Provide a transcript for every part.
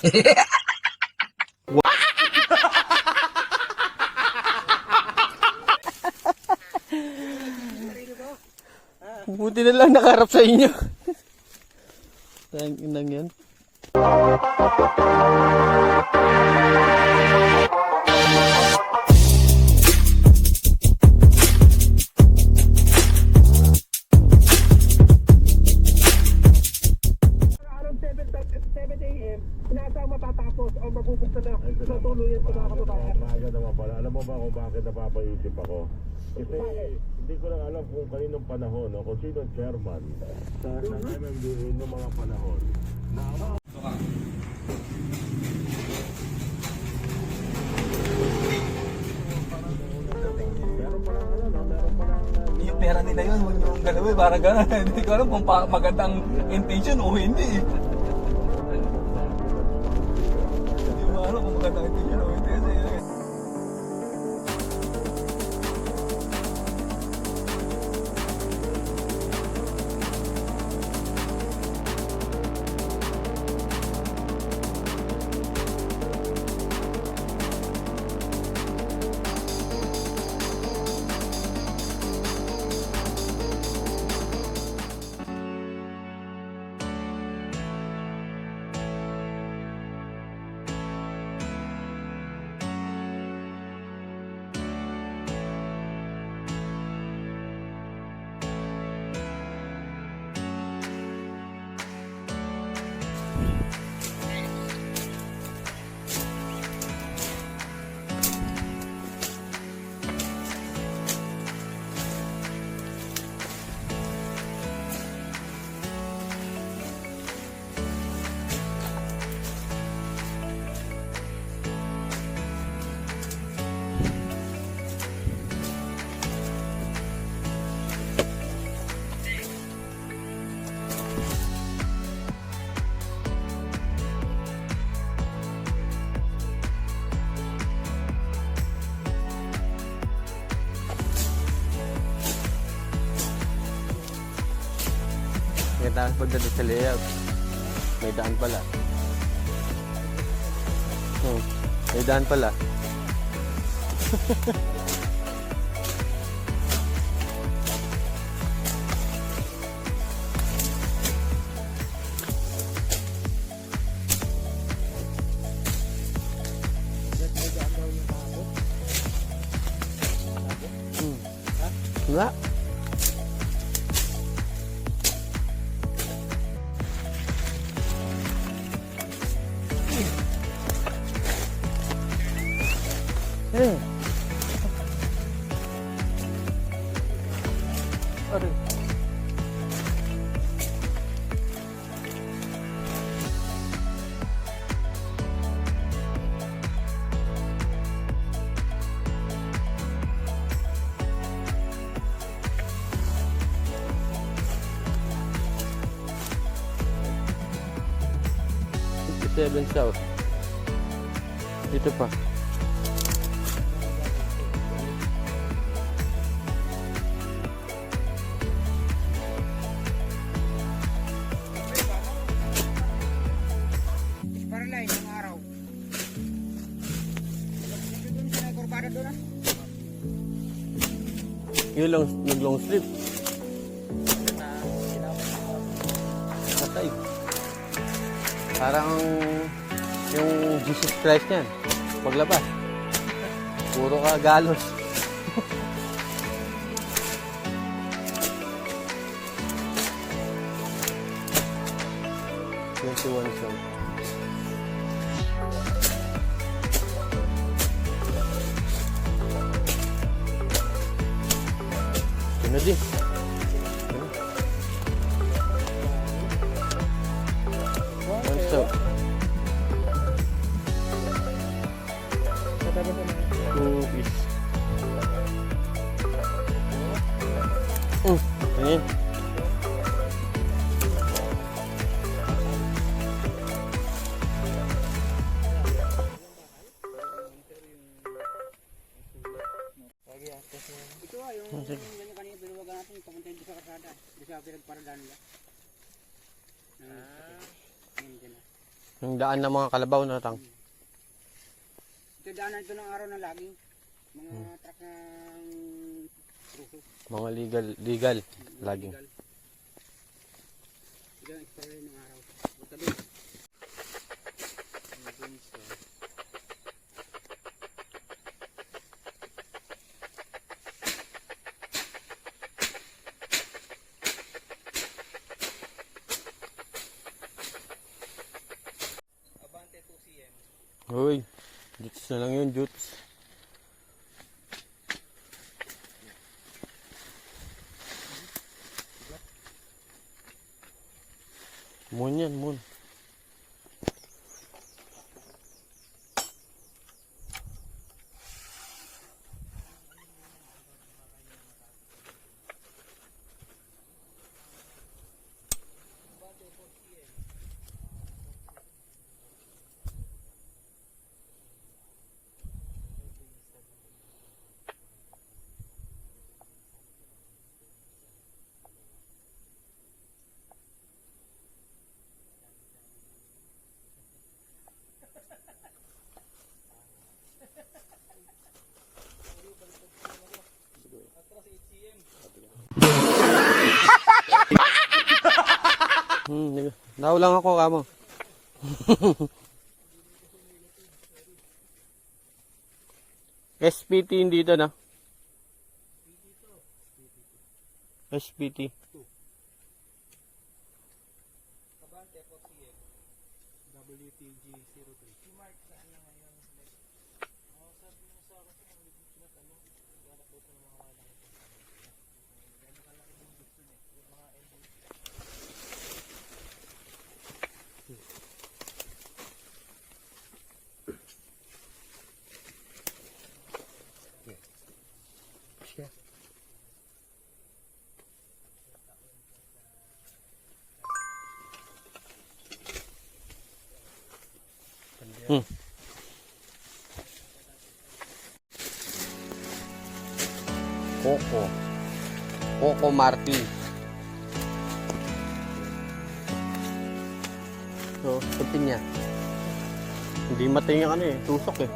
Buti na lang nakaharap sa inyo. Tayang inang yan. Matatapos o mabubuksan na sa tuluyan sa mga kababayan. Maaga naman pala. Alam mo ba kung bakit napapaisip ako? Kasi hindi ko lang alam kung kaninong panahon o kung sino ang chairman ng MMDA noong mga panahon. Yung pera nila yun, huwag yung galawin, parang gano'n. Hindi ko alam kung magandang intention o hindi. Hindi mo alam kung magandang intention o hindi. Tapos pagdating sa layout, may daan pala. May daan pala. Wala. Aduh. Seven South. Itu pa. Yung nag-long sleeve. Patay. Parang yung Jesus Christ niyan. Paglabas. Puro ka galos. One song. Ano din? One stop. 2 piece. Ayan. Ito yung kanina binuwagan natin, papunta dito sa kasada, dito sa pinagparadaan nila. Yung daan ng mga kalabaw na tang. Ito daanan ito ng araw na laging. Mga truck ng truko. Mga legal. Laging. Ito ang expiry ng araw. Punta doon. Uy, jutes na lang yun, jutes. Moon yan, moon. Daw lang ako kamo. SPT hindi dito na. SPT. Coco Martin. So, tupin niya. Hindi matay yung ano eh, tusok eh.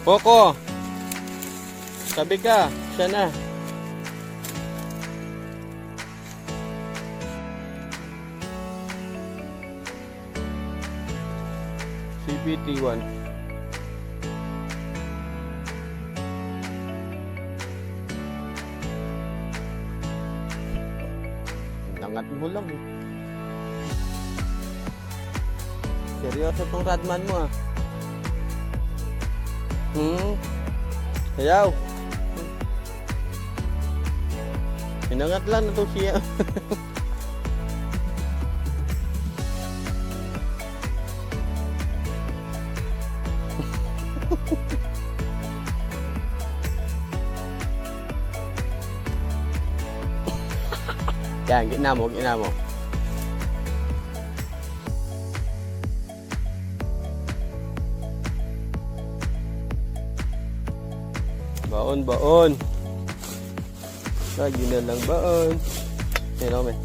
Coco! Sabi ka, siya na. CPT-1. Nangat mo lang eh. Seryoso tong radman mo ah. Ayaw. Hinangat lang na to siya. Yan, gitna mo, gitna mo. Baon, baon. Lagi na lang baon. Yan ako, men.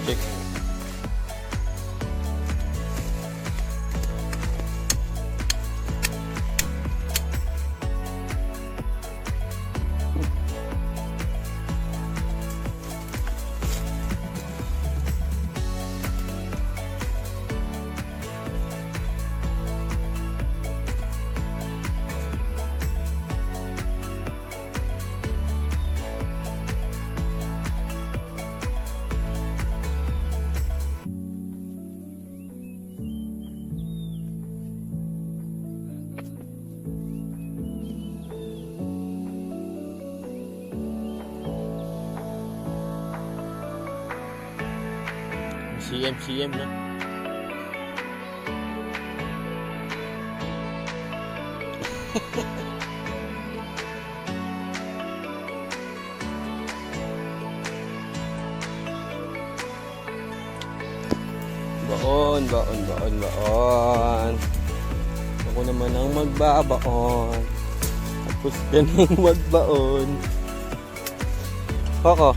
Check. CM na. Baon, baon, baon, baon. Ako naman ang magbabaon. Tapos ka nang magbaon. Koko.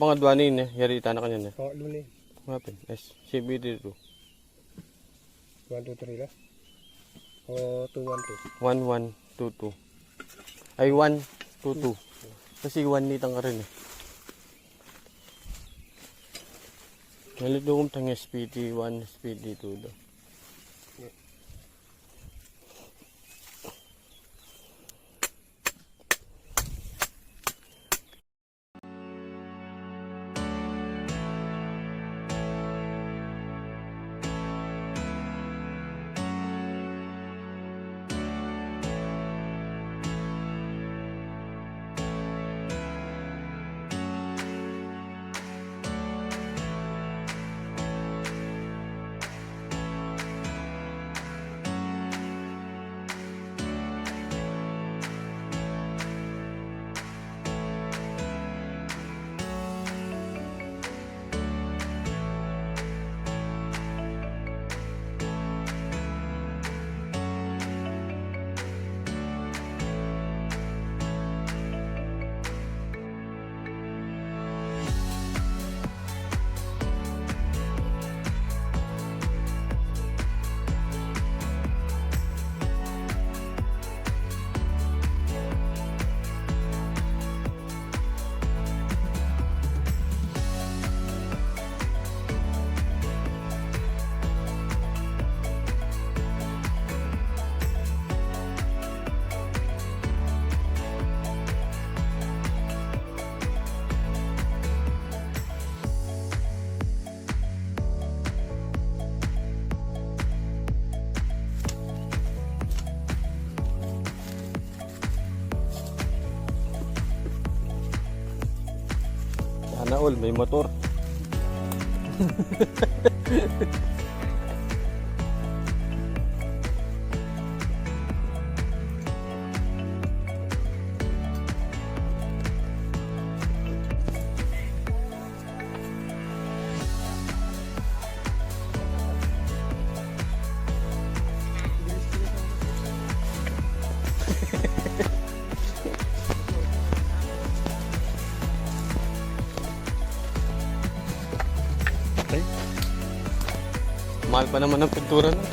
Mga duwanin eh. Yarita na kanya na. Oh, luni. Ngapin. Yes. CBD 2. 1, 2, 3 lah. Oh, 2, 1, 2. 1, 1, 2, 2. Ay, 1, 2, 2. Kasi 1 nitang ka rin eh. Nalito kong tang SPD 1, SPD 2 daw. Sana all, may motor. Mahal pa naman ang pintura na.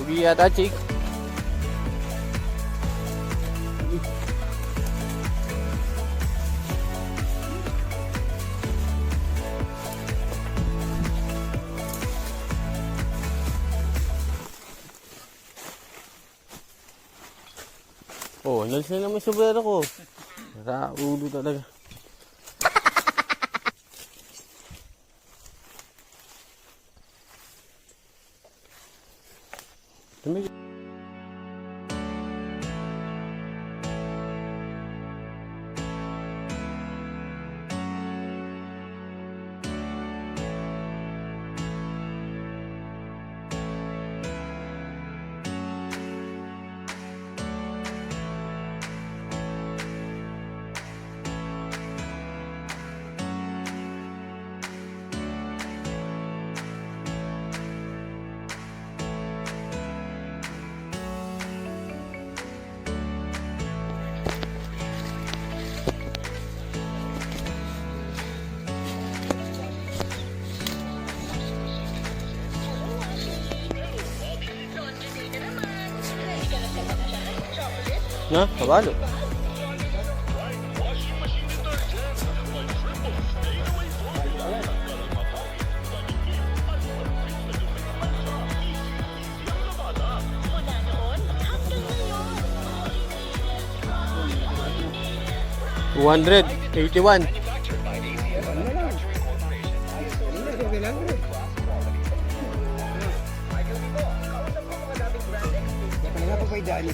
Rugi yata, Chick. Oh, nalis na naman yung sombrero ko. Raulo talaga. Tumigil. Na, kabalo. $281. Okay lang. Kaya pa pa idaan.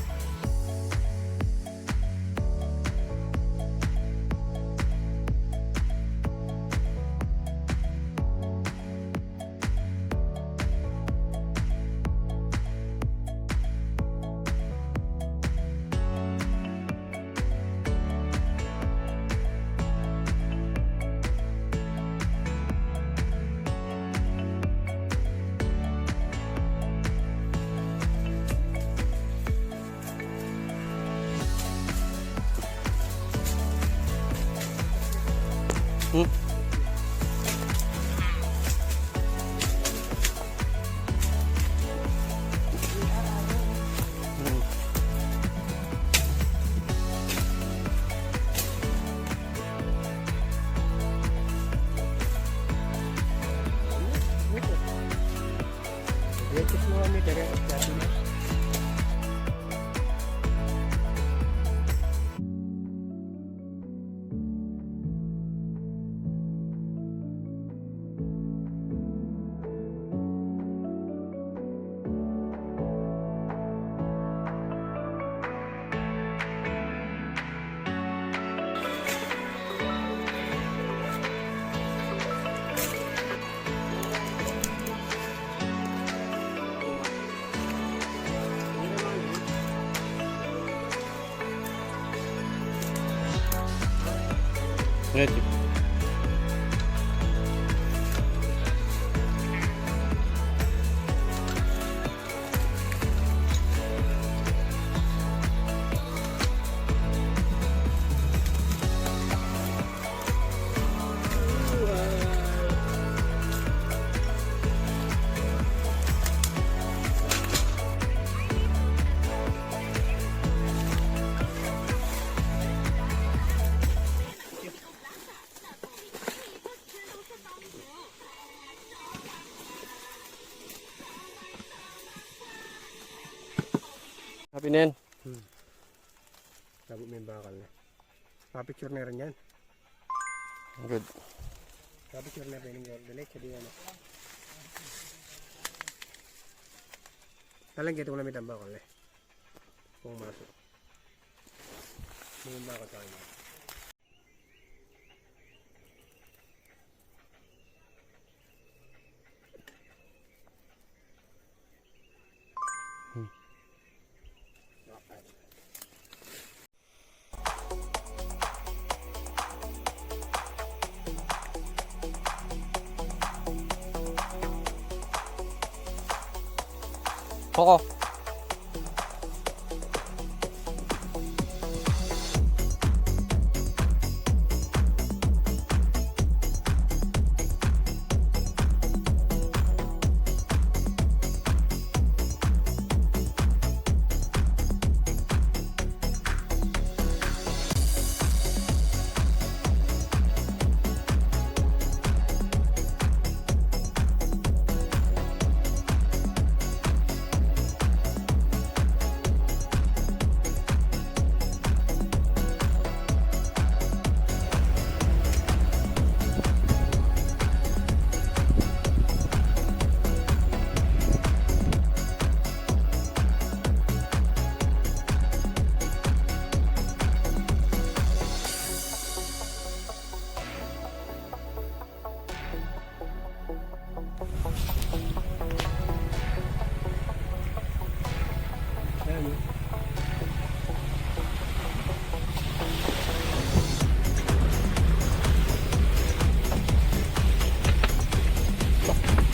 Hmm? Latest mo kami dari dati na. Ito. Happy na yan. Sabot mo yung bakal na. Pa-picture na rin yan. Good. Pa-picture na rin yung delay. Kasi yan. Talang kita ko na may tambakal na. Kung masok. May bakal sa kanya. Koko.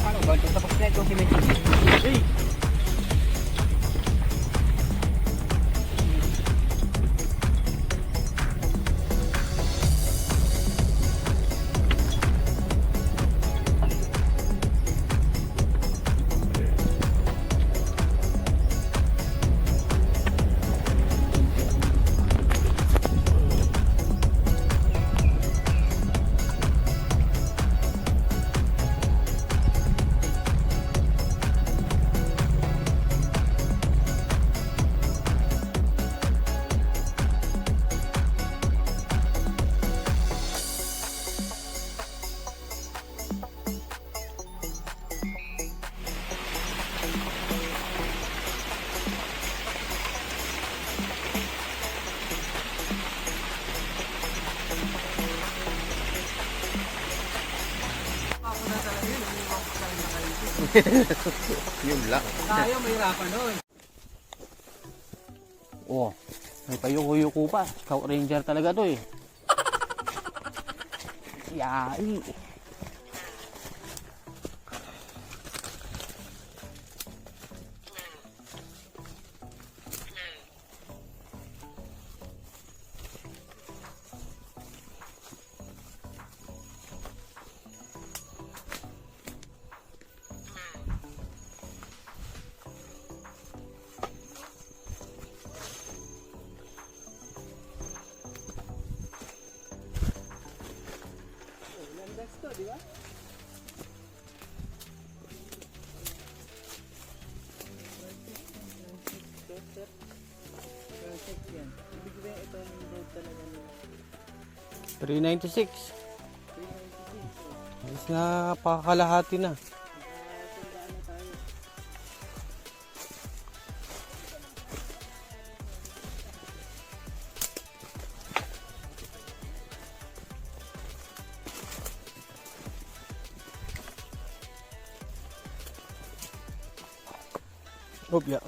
Ano ba? Tapos na ito si Medyo. na talaga yun. Umiwang ko sa nakalisip. Yun lang. Tayo, mahirapan nun. Oh, may payuko-yuko pa. Scout Ranger talaga to eh. Yai. $396. Alis na pakakalahati na. Oh, yeah.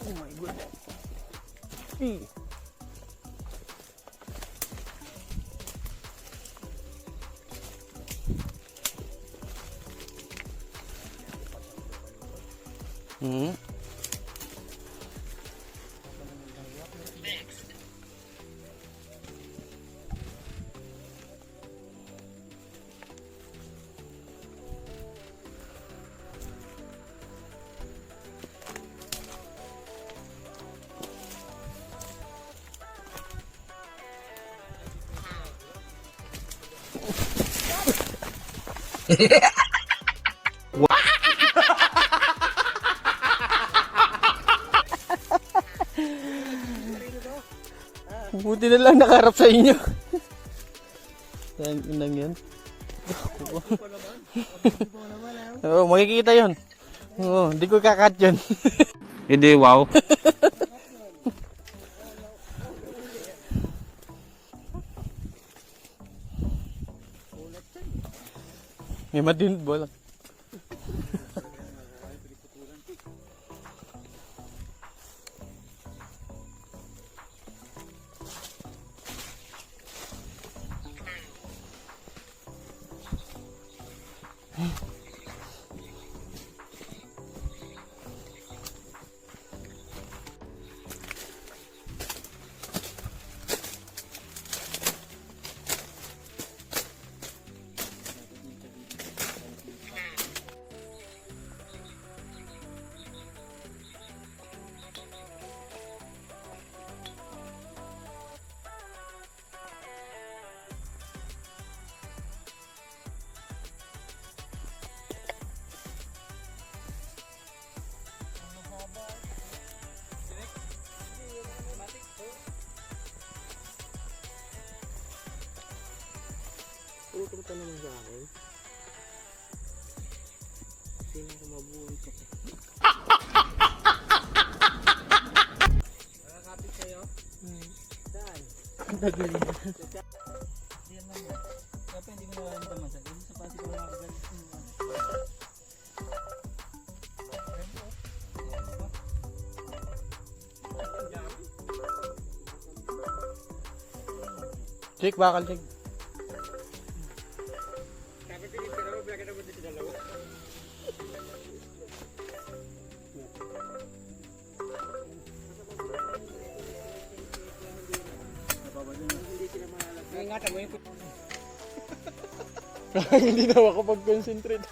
Oh my goodness. Hmm. Buti na lang nakaharap sa inyo. Yan, yun lang yan. Oo, makikita yun. Oo, hindi ko kakat yun. Hindi, wow. May madinit bola. Tutong ka naman sa akin. Sino ko mabuhay ka pa? Nakakapit kayo? Saan? Dagli na. Diyan lang yan. Dapat hindi mo nararamdaman sa akin. Sa pasi ko makakagal. Jake, bakal Jake. Ingatan mo yung Hindi na ako pag-concentrate.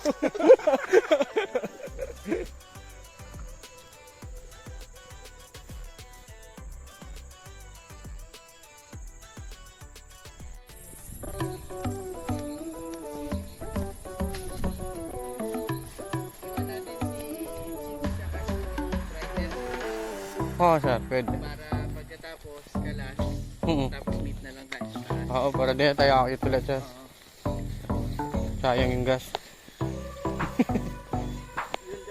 Oo, sir, pwede. para pagkatapos kalas, tapos meet na lang guys. Oo, para di na tayo akit ulit, sir. Sayang yung gas. Yun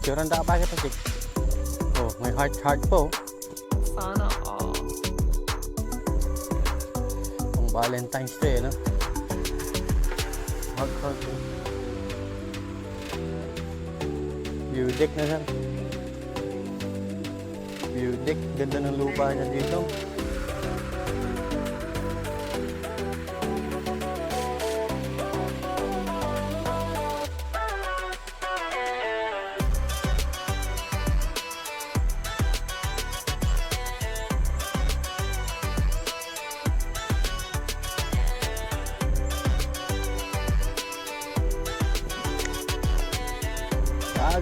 picture. Handa pa kita, Chick. Oh, may heart po. Sana all. Pang Valentine's Day, no? Heart po. View deck na yan. View deck. Ganda ng lupa niya dito.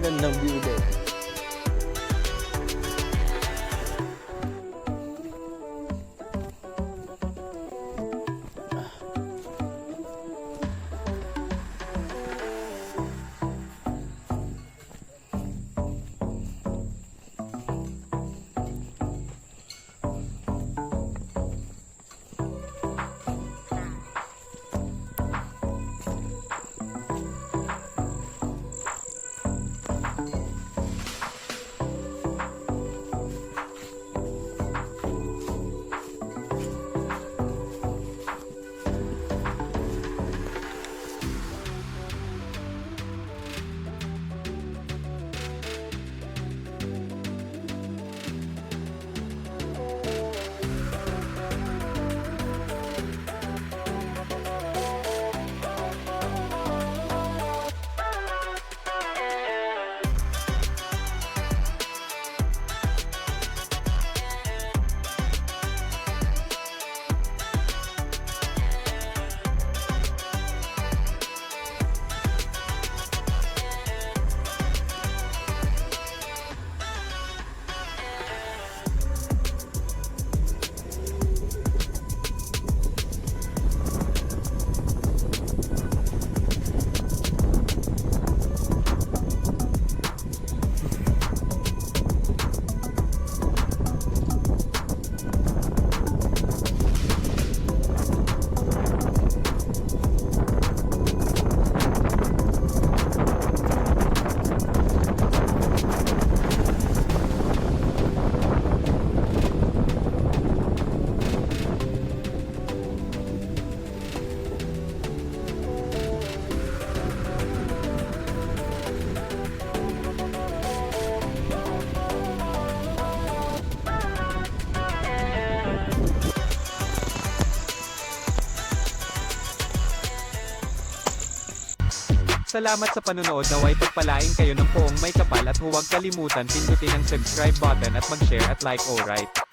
Gandang view din. Salamat sa panunood, naway pagpalain kayo ng poong may kapal at huwag kalimutan pindutin ang subscribe button at mag-share at like, alright?